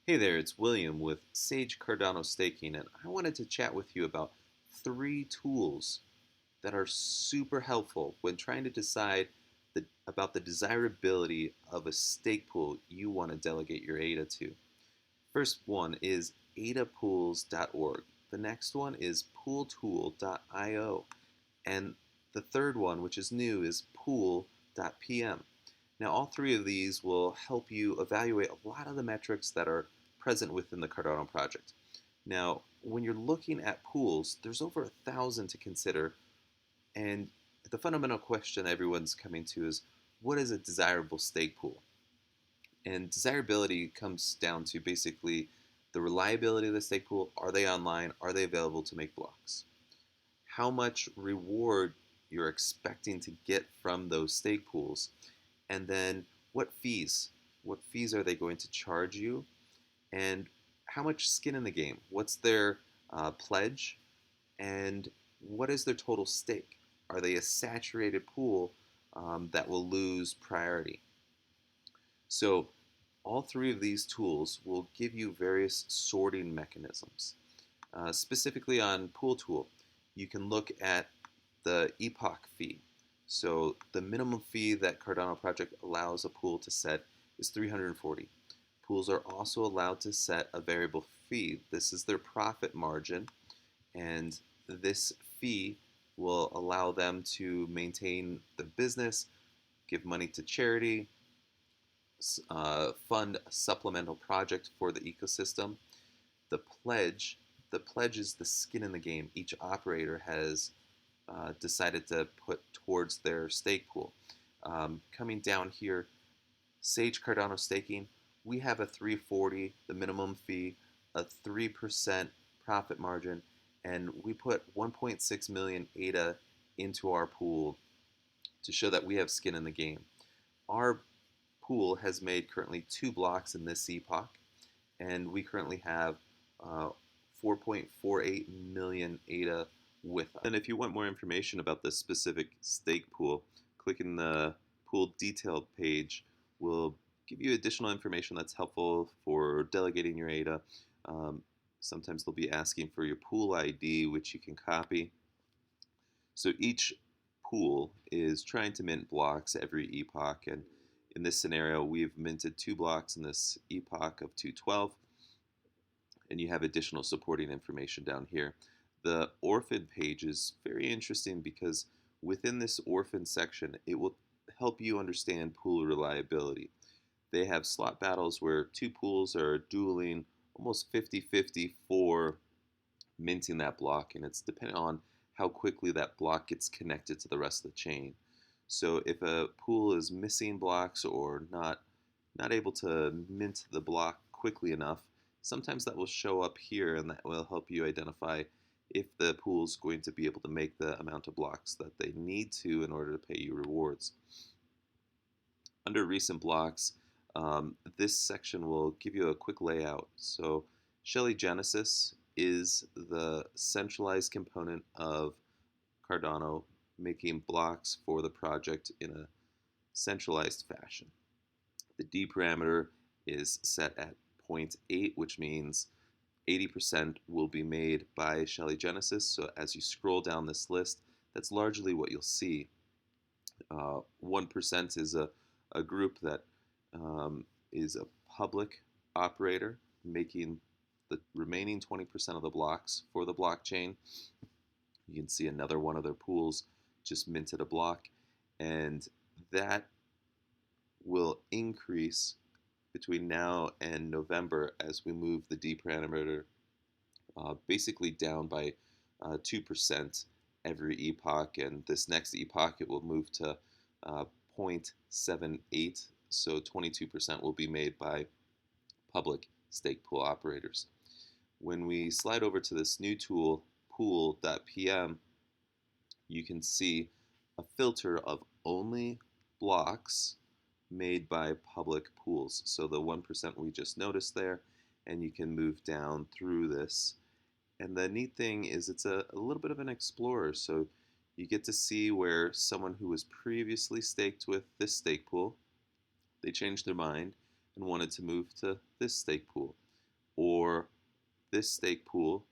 Hey there, it's William with Sage Cardano Staking, and I wanted to chat with you about three tools that are super helpful when trying to decide about the desirability of a stake pool you want to delegate your ADA to. First one is adapools.org. The next one is pooltool.io. And the third one, which is new, is pool.pm. Now, all three of these will help you evaluate a lot of the metrics that are present within the Cardano project. Now, when you're looking at pools, there's over 1,000 to consider, and the fundamental question everyone's coming to is, what is a desirable stake pool? And desirability comes down to basically the reliability of the stake pool. Are they online? Are they available to make blocks? How much reward you're expecting to get from those stake pools, and then what fees? What fees are they going to charge you? And how much skin in the game? What's their pledge? And what is their total stake? Are they a saturated pool that will lose priority? So all three of these tools will give you various sorting mechanisms. Specifically on Pool Tool, you can look at the Epoch fee. So the minimum fee that Cardano project allows a pool to set is 340. Pools are also allowed to set a variable fee. This is their profit margin, and this fee will allow them to maintain the business, give money to charity, fund a supplemental project for the ecosystem. The pledge, the pledge is the skin in the game each operator has decided to put towards their stake pool. Coming down here, Sage Cardano Staking, we have a 340, the minimum fee, a 3% profit margin, and we put 1.6 million ADA into our pool to show that we have skin in the game. Our pool has made currently 2 blocks in this epoch, and we currently have 4.48 million ADA with us. And if you want more information about this specific stake pool, clicking the pool detailed page will give you additional information that's helpful for delegating your ADA. Sometimes they'll be asking for your pool ID, which you can copy. So each pool is trying to mint blocks every epoch, and in this scenario, we've minted 2 blocks in this epoch of 212, and you have additional supporting information down here. The orphan page is very interesting because within this orphan section, it will help you understand pool reliability. They have slot battles where 2 pools are dueling almost 50-50 for minting that block, and it's dependent on how quickly that block gets connected to the rest of the chain. So if a pool is missing blocks or not able to mint the block quickly enough, sometimes that will show up here, and that will help you identify if the pool is going to be able to make the amount of blocks that they need to in order to pay you rewards. Under recent blocks, this section will give you a quick layout. So Shelly Genesis is the centralized component of Cardano, making blocks for the project in a centralized fashion. The D parameter is set at 0.8, which means 80% will be made by Shelly Genesis. So as you scroll down this list, that's largely what you'll see. 1% is a group that is a public operator making the remaining 20% of the blocks for the blockchain. You can see another one of their pools just minted a block, and that will increase between now and November as we move the D parameter basically down by 2% every epoch, and this next epoch it will move to 0.78, so 22% will be made by public stake pool operators. When we slide over to this new tool, pool.pm, you can see a filter of only blocks made by public pools. So the 1% we just noticed there, and you can move down through this. And the neat thing is it's a little bit of an explorer. So you get to see where someone who was previously staked with this stake pool, they changed their mind and wanted to move to this stake pool. or this stake pool,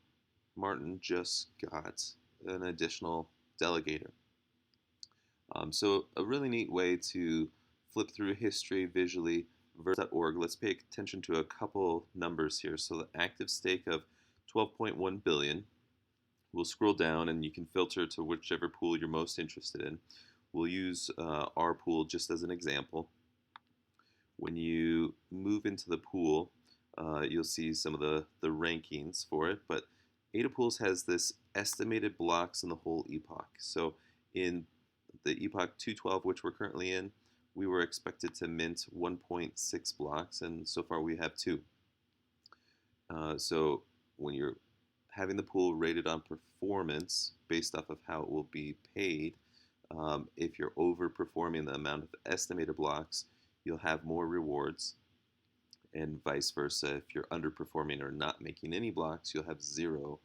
Martin just got an additional delegator. So a really neat way to flip through history visually, verse.org. Let's pay attention to a couple numbers here. So the active stake of 12.1 billion. We'll scroll down and you can filter to whichever pool you're most interested in. We'll use our pool just as an example. When you move into the pool, you'll see some of the rankings for it, but Ada Pools has this estimated blocks in the whole epoch. So in the epoch 212, which we're currently in, we were expected to mint 1.6 blocks, and so far we have 2. So when you're having the pool rated on performance based off of how it will be paid, if you're overperforming the amount of estimated blocks, you'll have more rewards, and vice versa. If you're underperforming or not making any blocks, you'll have 0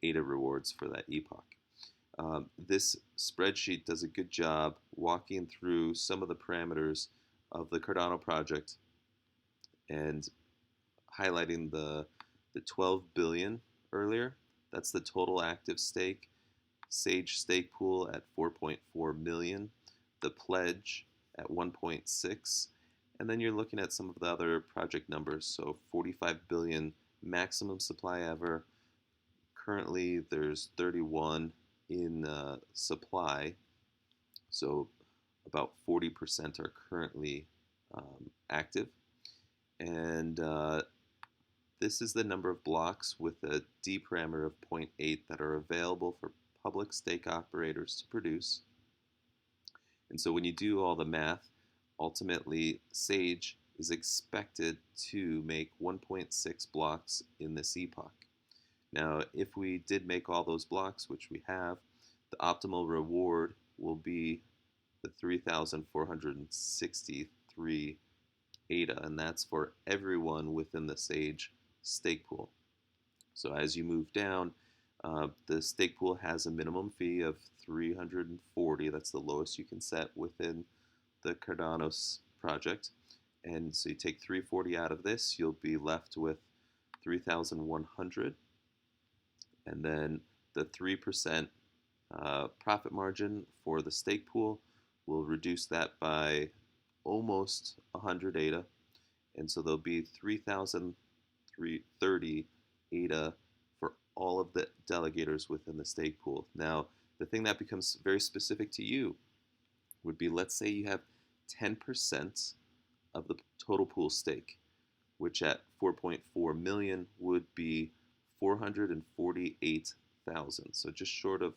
ADA rewards for that epoch. This spreadsheet does a good job walking through some of the parameters of the Cardano project and highlighting the 12 billion earlier. That's the total active stake. Sage stake pool at 4.4 million. The pledge at 1.6. And then you're looking at some of the other project numbers. So 45 billion maximum supply ever. Currently there's 31 in supply. So about 40% are currently active. And this is the number of blocks with a D parameter of 0.8 that are available for public stake operators to produce. And so when you do all the math, ultimately Sage is expected to make 1.6 blocks in this epoch. Now, if we did make all those blocks, which we have, the optimal reward will be the 3,463 ADA, and that's for everyone within the Sage stake pool. So as you move down, the stake pool has a minimum fee of 340. That's the lowest you can set within the Cardano project. And so you take 340 out of this, you'll be left with 3,100. And then the 3% profit margin for the stake pool will reduce that by almost 100 ADA. And so there'll be 3,330 ADA for all of the delegators within the stake pool. Now, the thing that becomes very specific to you would be, let's say you have 10% of the total pool stake, which at 4.4 million would be 448,000. So just short of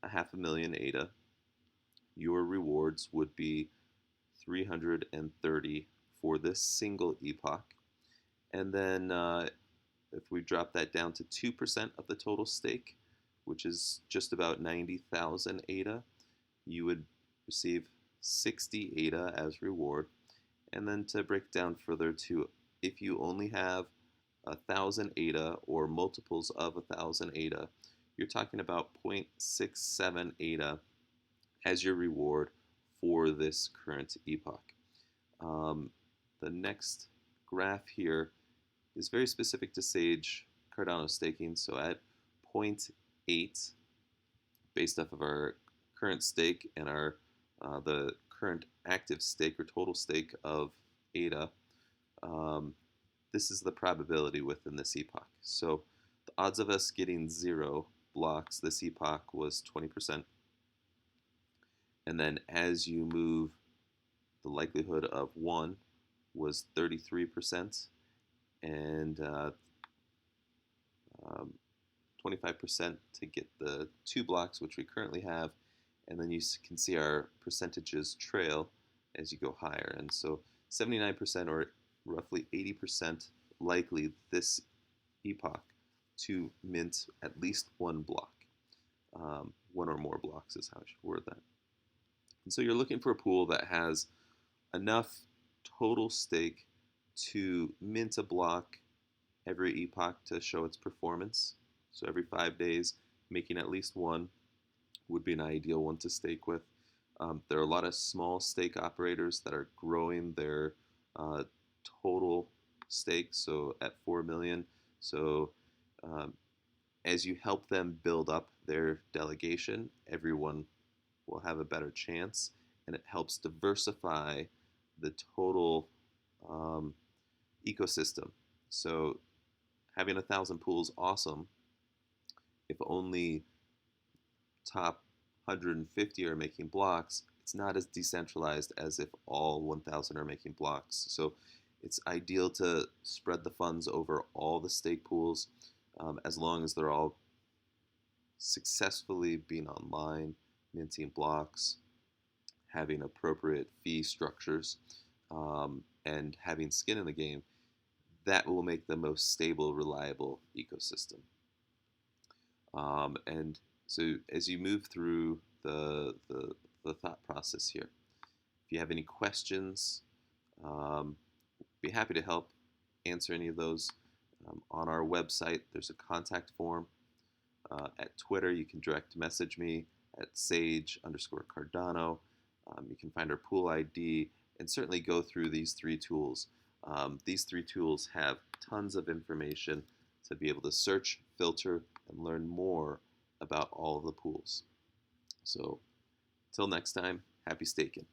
a half a million ADA. Your rewards would be 330 for this single epoch. And then if we drop that down to 2% of the total stake, which is just about 90,000 ADA, you would receive 60 ADA as reward. And then to break down further to, if you only have 1,000 ADA or multiples of 1,000 ADA, you're talking about 0.67 ADA as your reward for this current epoch. The next graph here is very specific to Sage Cardano staking. So at 0.8, based off of our current stake and our the current active stake or total stake of ADA, this is the probability within this epoch. So the odds of us getting 0 blocks this epoch was 20%. And then as you move, the likelihood of 1 was 33%, and 25% to get the 2 blocks, which we currently have. And then you can see our percentages trail as you go higher. And so 79%, or roughly 80% likely this epoch to mint at least 1 block. 1 or more blocks is how I should word that. And so you're looking for a pool that has enough total stake to mint a block every epoch to show its performance. So every 5 days, making at least 1 would be an ideal one to stake with. There are a lot of small stake operators that are growing their total stake. So at 4 million, So um, as you help them build up their delegation, everyone will have a better chance, and it helps diversify the total um, ecosystem. So having 1,000 pools, awesome. If only top 150 are making blocks, it's not as decentralized as if all 1,000 are making blocks. So it's ideal to spread the funds over all the stake pools, as long as they're all successfully being online, minting blocks, having appropriate fee structures, and having skin in the game. That will make the most stable, reliable ecosystem. And so as you move through the thought process here, if you have any questions, um, be happy to help answer any of those. On our website, there's a contact form. At Twitter, you can direct message me at sage_Cardano. You can find our pool ID and certainly go through these three tools. These three tools have tons of information to be able to search, filter, and learn more about all of the pools. So, till next time, happy staking.